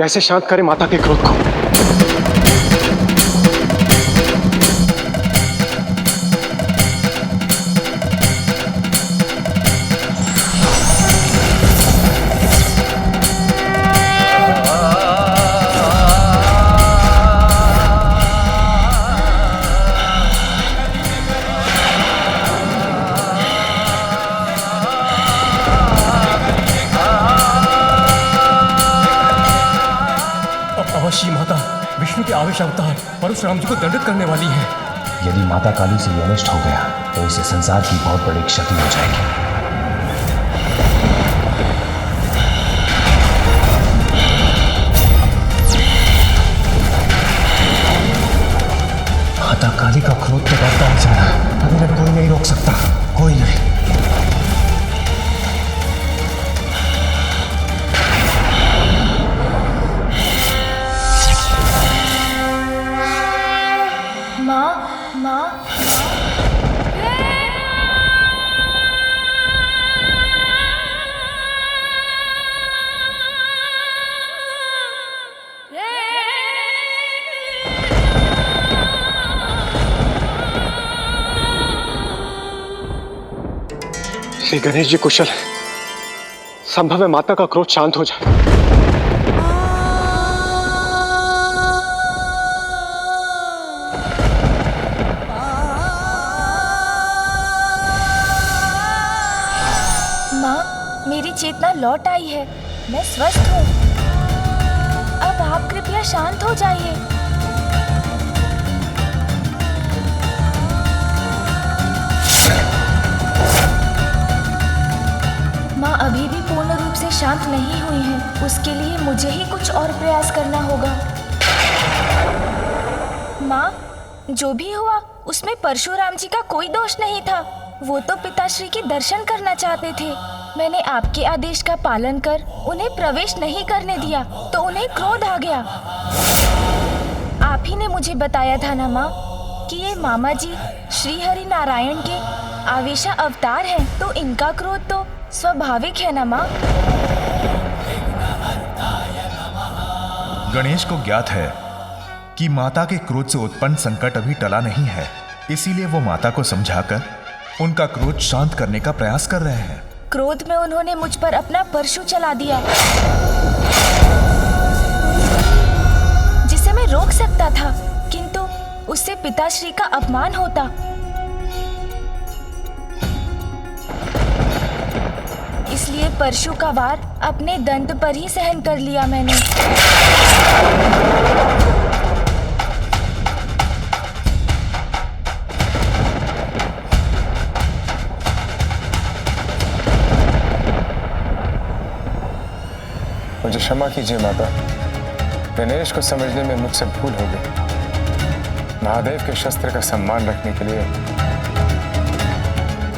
कैसे शांत करें माता के क्रोध को। अवश्य माता विष्णु के आवेश अवतार परशुराम जी को दंडित करने वाली है। यदि माता काली से ये अनिष्ट हो गया तो इसे संसार की बहुत बड़ी क्षति हो जाएगी। माता काली का क्रोध तो बढ़ता ही जा रहा है, अब इन्हें कोई नहीं रोक सकता, कोई नहीं। श्री गणेश जी कुशल है। संभव है माता का क्रोध शांत हो जाए। माँ, मेरी चेतना लौट आई है, मैं स्वस्थ हूँ। अब आप कृपया शांत हो जाइए। माँ अभी भी पूर्ण रूप से शांत नहीं हुई हैं। उसके लिए मुझे ही कुछ और प्रयास करना होगा। माँ, जो भी हुआ उसमें परशुराम जी का कोई दोष नहीं था। वो तो पिताश्री के दर्शन करना चाहते थे। मैंने आपके आदेश का पालन कर उन्हें प्रवेश नहीं करने दिया तो उन्हें क्रोध आ गया। आप ही ने मुझे बताया था ना माँ कि ये मामा जी श्री हरि नारायण के आवेशा अवतार हैं, तो इनका क्रोध तो स्वाभाविक है ना माँ। गणेश को ज्ञात है कि माता के क्रोध से उत्पन्न संकट अभी टला नहीं है, इसीलिए वो माता को समझाकर उनका क्रोध शांत करने का प्रयास कर रहे हैं। क्रोध में उन्होंने मुझ पर अपना परशु चला दिया, जिसे मैं रोक सकता था, किंतु उससे पिताश्री का अपमान होता। इसलिए परशु का वार अपने दंत पर ही सहन कर लिया मैंने। मुझे क्षमा कीजिए माता, गणेश को समझने में मुझसे भूल हो गई। महादेव के शस्त्र का सम्मान रखने के लिए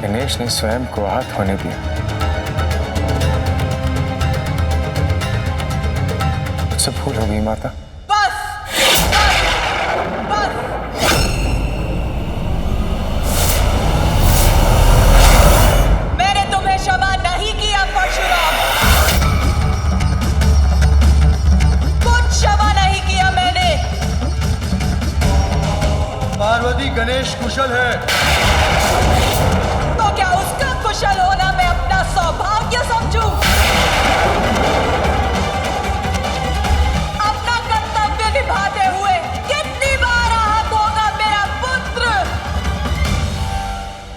गणेश ने स्वयं को आहत होने दिया। मुझसे भूल हो गई माता। मैंने तुम्हें क्षमा नहीं किया परशुराम, कुछ क्षमा नहीं किया मैंने। पार्वती गणेश कुशल है तो क्या उसका कुशल होना मैं अपना सौभाग्य समझूं? अपना कर्तव्य निभाते हुए कितनी बार आहत होगा मेरा पुत्र?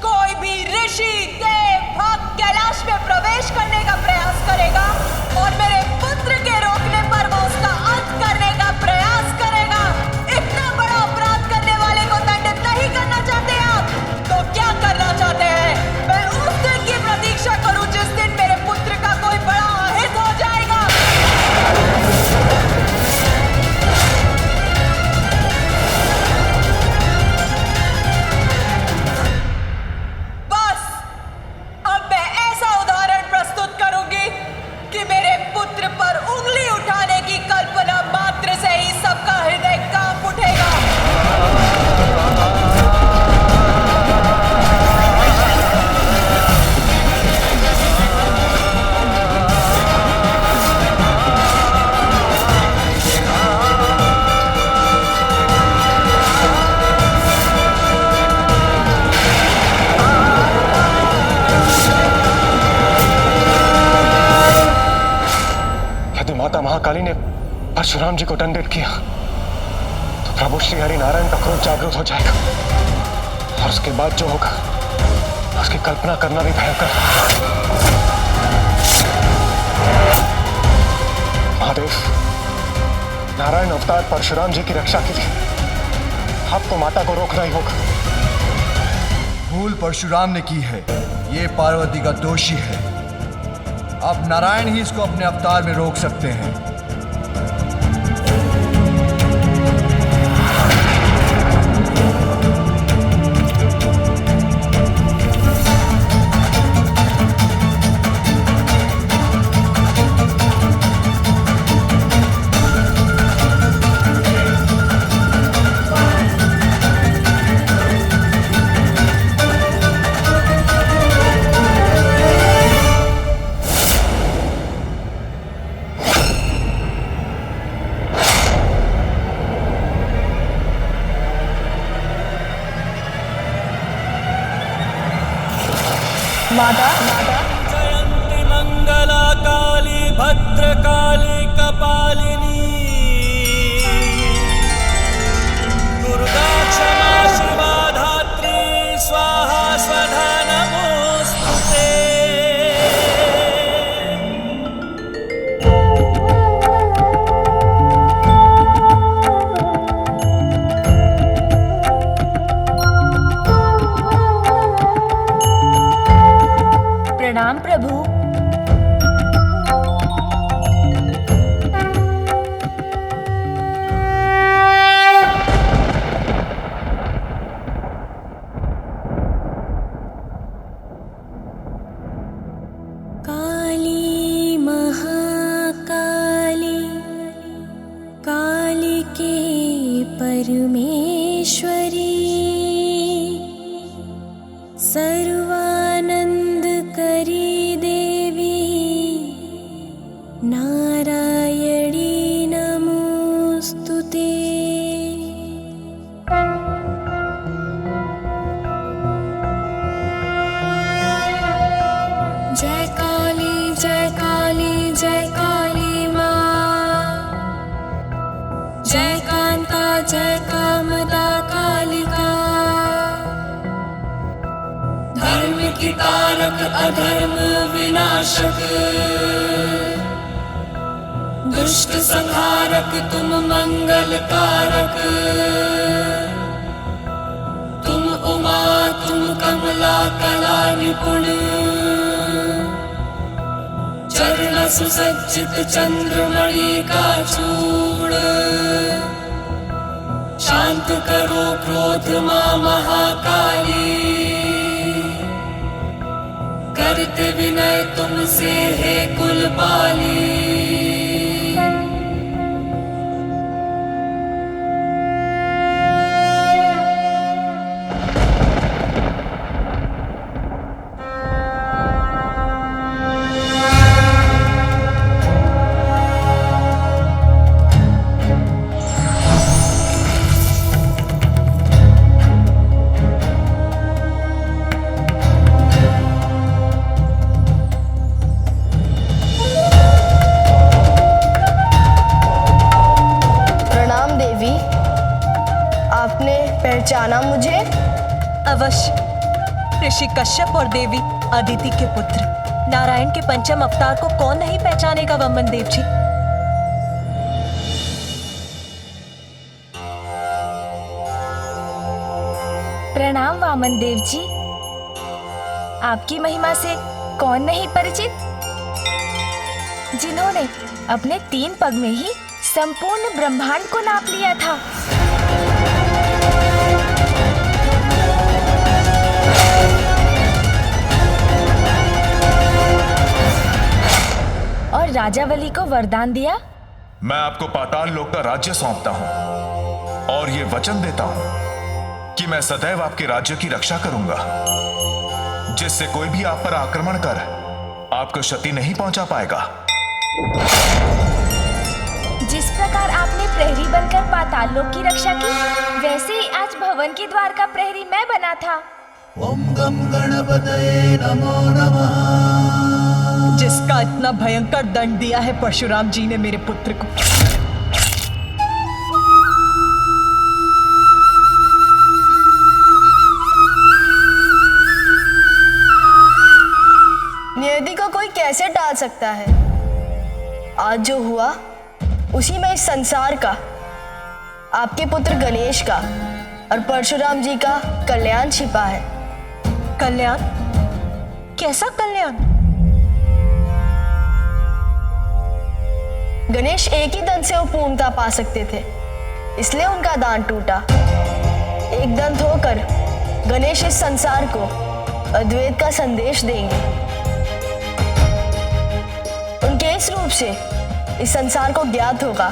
कोई भी ऋषि देव भक्त कैलाश में प्रवेश करने का प्रयास करेगा और मेरे पुत्र के रोकने पर वो उसका अंत करने का प्रयास करेगा। इतना बड़ा अपराध करने वाले को दंडित नहीं करना चाहते आप? तो क्या करना चाहते हैं? मैं उस दिन की प्रतीक्षा करूं जिस दिन मेरे काली ने परशुराम जी को दंडित किया तो प्रभु श्री हरि नारायण का क्रोध जागृत हो जाएगा और उसके बाद जो होगा उसकी कल्पना करना भी भयंकर है। महादेव, नारायण अवतार परशुराम जी की रक्षा के लिए आपको माता को रोकना ही होगा। भूल परशुराम ने की है, ये पार्वती का दोषी है। अब नारायण ही इसको अपने अवतार में रोक सकते हैं। जयंती मंगला काली भद्रकाली कपालिनी दुर्गा क्षमा शिवा धात्री स्वाहा स्वधा नमोस्तुते। प्रणाम प्रभु। काली महाकाली कालिके परमेश्वरी सर्वानंद करी देवी नारायणी नमोस्तुते। जय काली जय काली जय काली माँ, जय कांता जय कामदा कालिका, धर्म की तारक अधर्म विनाशक, दुष्ट संहारक तुम मंगल कारक। तुम उमा तुम कमला कला निपुण, चरण सुसज्जित चंद्रमणि का चूड़। शांत करो क्रोध मां महाकाली, करते विनय तुमसे है कुलपाली। पहचाना मुझे? अवश्य, ऋषि कश्यप और देवी अदिति के पुत्र नारायण के पंचम अवतार को कौन नहीं पहचानेगा वामन देव जी। प्रणाम वामन देव जी। आपकी महिमा से कौन नहीं परिचित, जिन्होंने अपने 3 पग में ही संपूर्ण ब्रह्मांड को नाप लिया था। और राजावली को वरदान दिया। मैं आपको पाताल लोक का राज्य सौंपता हूं और ये वचन देता हूं कि मैं सदैव आपके राज्य की रक्षा करूंगा, जिससे कोई भी आप पर आक्रमण कर आपको क्षति नहीं पहुंचा पाएगा। जिस प्रकार आपने प्रहरी बनकर पाताल लोक की रक्षा की, वैसे ही आज भवन के द्वार का प्रहरी मैं बना था। ओम गम गणपतये नमो नमः। जिसका का इतना भयंकर दंड दिया है परशुराम जी ने मेरे पुत्र को। नियति को कोई कैसे टाल सकता है? आज जो हुआ उसी में इस संसार का, आपके पुत्र गणेश का और परशुराम जी का कल्याण छिपा है। कल्याण? कैसा कल्याण? गणेश एक ही दंत से वो पूर्णता पा सकते थे, इसलिए उनका दान टूटा। एक दंत होकर गणेश इस संसार को अद्वैत का संदेश देंगे। उनके इस रूप से इस संसार को ज्ञात होगा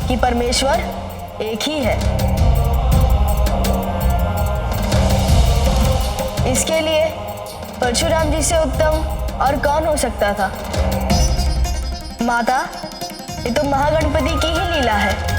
कि परमेश्वर एक ही है। इसके लिए परशुराम जी से उत्तम और कौन हो सकता था? माता, ये तो महागणपति की ही लीला है।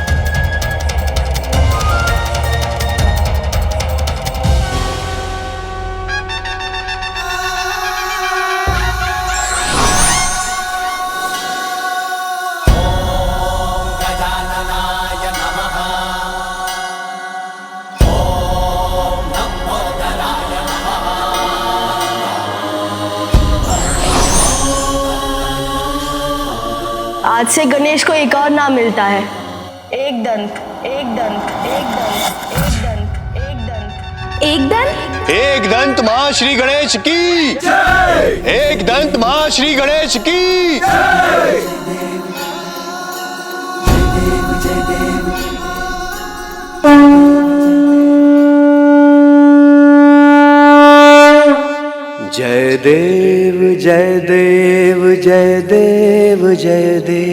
आज से गणेश को एक और नाम मिलता है, एक दंत, एक दंत, एक दंत, एक दंत, एक दंत, एक दंत। एक दंत मां श्री गणेश की जय। एक दंत मां श्री गणेश की जय देव जय देव जय देव जय देव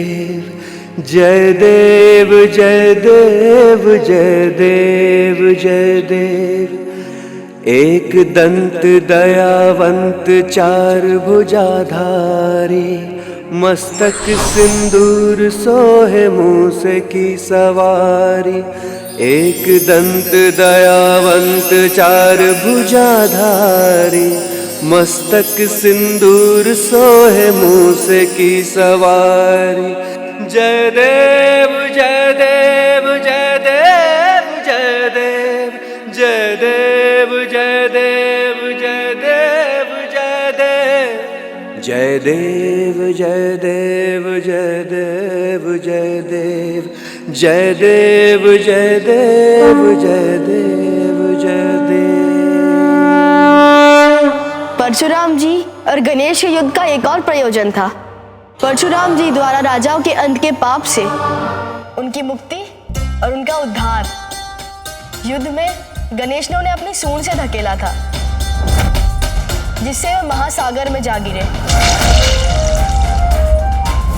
जय देव जय देव जय देव जय देव। एक दंत दयावंत चार भुजाधारी, मस्तक सिंदूर सोहे मूस की सवारी। एक दंत दयावंत चार भुजाधारी, मस्तक सिंदूर सोहे मूस की सवारी। जय देव जय देव जय देव जय देव जय देव जय देव जय देव जय देव जय देव जय देव जय देव जय देव जय देव जय देव जय देव जय देव। परशुराम जी और गणेश के युद्ध का एक और प्रयोजन था। परशुराम जी द्वारा राजाओं के अंत के पाप से उनकी मुक्ति और उनका उद्धार। युद्ध में गणेश ने उन्हें अपनी सूंड से धकेला था, जिससे वे महासागर में जा गिरे,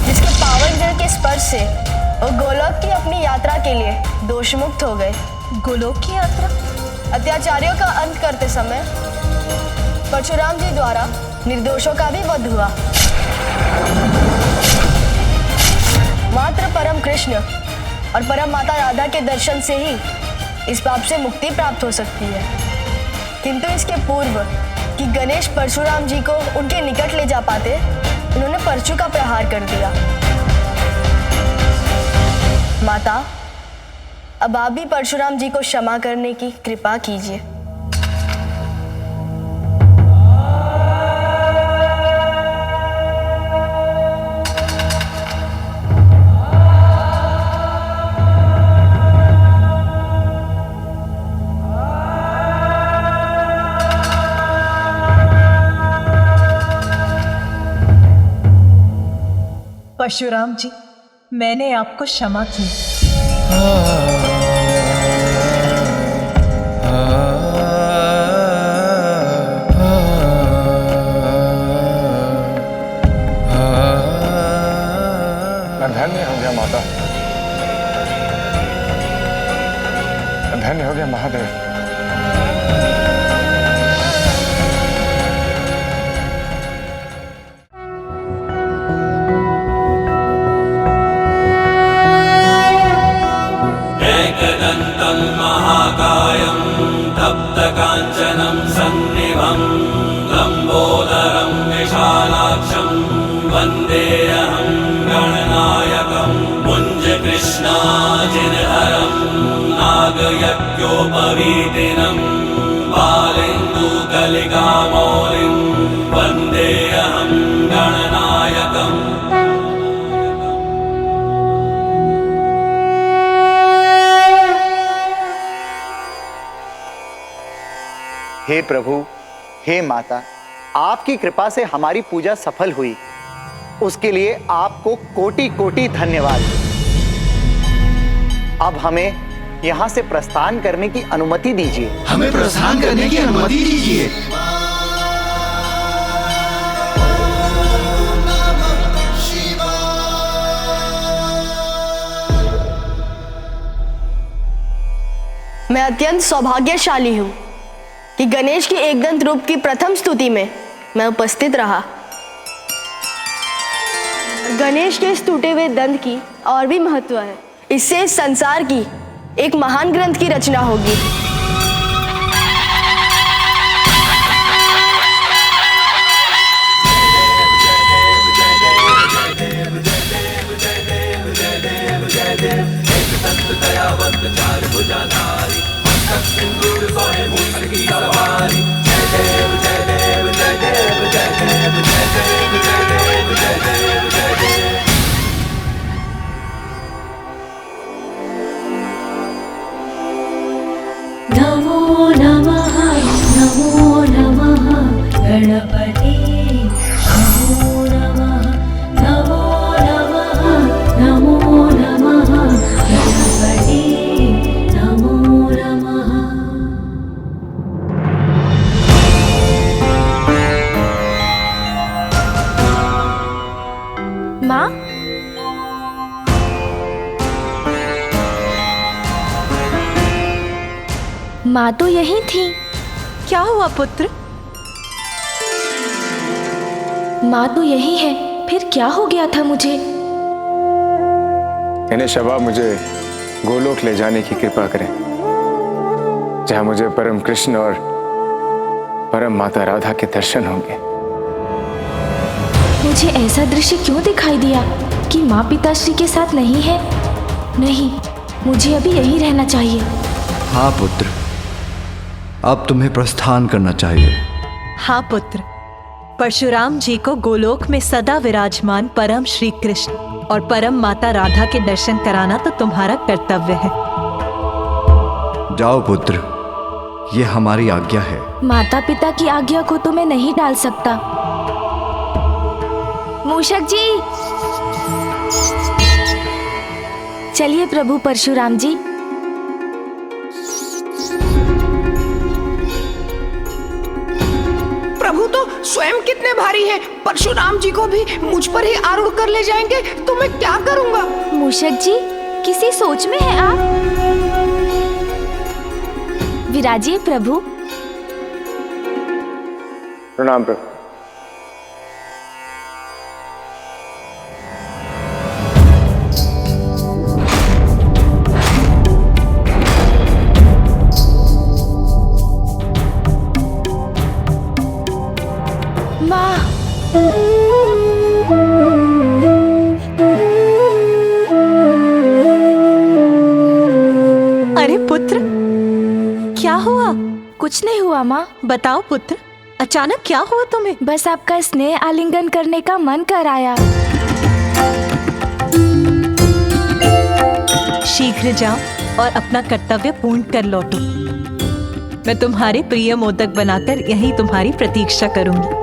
जिसके पावन जल के स्पर्श से वो गोलोक की अपनी यात्रा के लिए दोषमुक्त हो गए। गोलोक की यात्रा? अत्याचारियों का अंत करते समय परशुराम जी द्वारा निर्दोषों का भी वध हुआ। मात्र परम कृष्ण और परम माता राधा के दर्शन से ही इस पाप से मुक्ति प्राप्त हो सकती है। किंतु इसके पूर्व कि गणेश परशुराम जी को उनके निकट ले जा पाते, उन्होंने परशु का प्रहार कर दिया। माता, अब आप भी परशुराम जी को क्षमा करने की कृपा कीजिए। परशुराम जी, मैंने आपको क्षमा की। मैं धन्य हो गया माता, धन्य हो गया महादेव। एकदन्तं महाकायं तप्तकाञ्चनं सन्निभं लम्बोदरं विशालाक्षं वन्देऽहं गणनायकं पुञ्जकृष्णाजिनहरं नागयज्ञोपवीतिनं बालेन्दुकलिकामौलिं वन्देऽहं गणनायकम्। हे प्रभु, हे माता, आपकी कृपा से हमारी पूजा सफल हुई, उसके लिए आपको कोटि कोटि धन्यवाद। अब हमें यहाँ से प्रस्थान करने की अनुमति दीजिए। हमें प्रस्थान करने की अनुमति दीजिए। मैं अत्यंत सौभाग्यशाली हूँ कि गणेश की एकदंत रूप की प्रथम स्तुति में मैं उपस्थित रहा। गणेश के इस टूटे हुए दंत की और भी महत्व है। इससे इस संसार की एक महान ग्रंथ की रचना होगी। नमो नमः गणपते। नमो नमः गणपते। नमो नमः। माँ, माँ तो यही थी। क्या हुआ पुत्र? माँ तो यही है, फिर क्या हो गया था मुझे? गणेश, अब आप मुझे गोलोक ले जाने की कृपा करें, जहां मुझे परम कृष्ण और परम माता राधा के दर्शन होंगे। मुझे ऐसा दृश्य क्यों दिखाई दिया कि माँ पिताश्री के साथ नहीं है? नहीं, मुझे अभी यहीं रहना चाहिए। हाँ पुत्र, अब तुम्हें प्रस्थान करना चाहिए। हाँ पुत्र, परशुराम जी को गोलोक में सदा विराजमान परम श्री कृष्ण और परम माता राधा के दर्शन कराना तो तुम्हारा कर्तव्य है। जाओ पुत्र, ये हमारी आज्ञा है। माता पिता की आज्ञा को तो मैं नहीं टाल सकता। मूषक जी, चलिए प्रभु परशुराम जी। प्रभु तो स्वयं कितने भारी है, परशुराम जी को भी मुझ पर ही आरूढ़ कर ले जाएंगे तो मैं क्या करूंगा? मूषक जी, किसी सोच में हैं आप? विराजिए प्रभु। प्रणाम प्रभु। अरे पुत्र, क्या हुआ? कुछ नहीं हुआ माँ। बताओ पुत्र, अचानक क्या हुआ तुम्हें? बस आपका स्नेह आलिंगन करने का मन कर आया। शीघ्र जाओ और अपना कर्तव्य पूर्ण कर लौटो। मैं तुम्हारे प्रिय मोदक बनाकर यहीं तुम्हारी प्रतीक्षा करूंगी।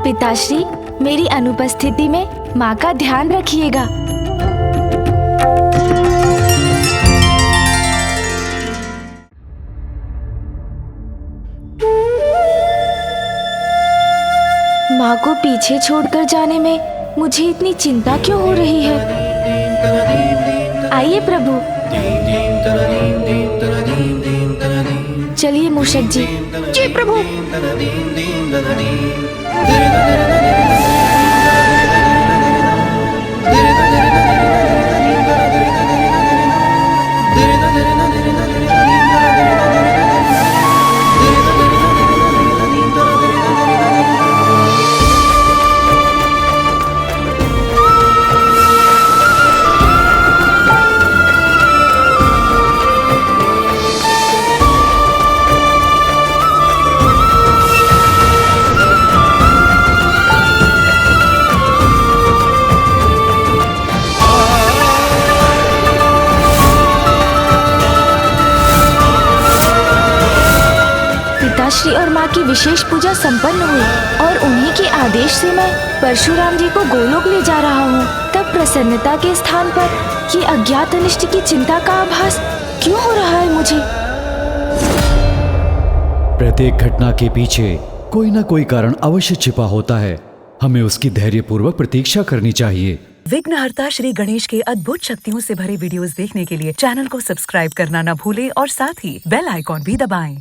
पिताश्री, मेरी अनुपस्थिति में माँ का ध्यान रखिएगा। माँ को पीछे छोड़कर जाने में मुझे इतनी चिंता क्यों हो रही है? आइए प्रभु। चलिए मूषक जी। जी प्रभु। पिताश्री और माँ की विशेष पूजा संपन्न हुई और उन्हीं के आदेश से मैं परशुराम जी को गोलोक ले जा रहा हूँ, तब प्रसन्नता के स्थान पर ये अज्ञात अनिष्ट की चिंता का आभास क्यों हो रहा है मुझे? प्रत्येक घटना के पीछे कोई ना कोई कारण अवश्य छिपा होता है। हमें उसकी धैर्यपूर्वक प्रतीक्षा करनी चाहिए। विघ्नहर्ता श्री गणेश के अद्भुत शक्तियों से भरे वीडियोस देखने के लिए चैनल को सब्सक्राइब करना न भूलें और साथ ही बेल आइकॉन भी दबाएं।